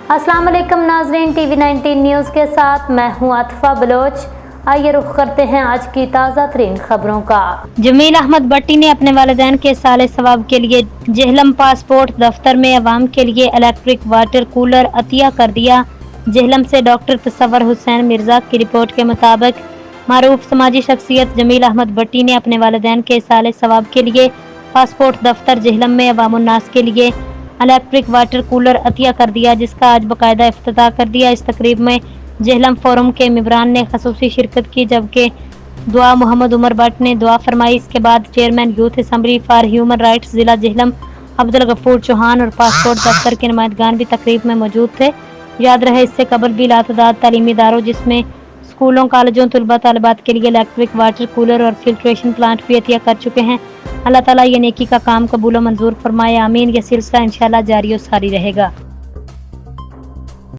अस्सलाम वालेकुम नाज़रीन, टीवी 19 न्यूज़ के साथ मैं हूँ आतिफा बलोच। आइए रुख करते हैं आज की ताज़ा तरीन खबरों का। जमील अहमद भट्टी ने अपने वालिदैन के साले सवाब के लिए जेहलम पासपोर्ट दफ्तर में अवाम के लिए इलेक्ट्रिक वाटर कूलर अतिया कर दिया। जेहलम से डॉक्टर तसव्वुर हुसैन मिर्जा की रिपोर्ट के मुताबिक मारूफ समाजी शख्सियत जमील अहमद भट्टी ने अपने वालिदैन के साले सवाब के लिए पासपोर्ट दफ्तर जेहलम में अवामुन्नास के लिए इलेक्ट्रिक वाटर कूलर अतिया कर दिया, जिसका आज बाकायदा इफ्तिताह कर दिया। इस तकरीब में जेहलम फोरम के मेंबरान ने खसूसी शिरकत की, जबकि दुआ मोहम्मद उमर भट्ट ने दुआ फरमाई। इसके बाद chairman youth assembly for human rights जिला जेहलम अब्दुल गफूर चौहान और पासपोर्ट दफ्तर के नुमाइंदगान भी तकरीब में मौजूद थे। याद रहे, इससे कबल भी लातदाद तालीमी इदारों जिसमें स्कूलों, कॉलेजों, तलबा तालिबात के लिए इलेक्ट्रिक वाटर कूलर और फिल्ट्रेशन प्लांट भी अतिया कर चुके हैं। अल्लाह ताला ये नेकी का काम कबूल व मंजूर फरमाए, आमीन। यह सिलसिला इंशाअल्लाह जारी और सारी रहेगा।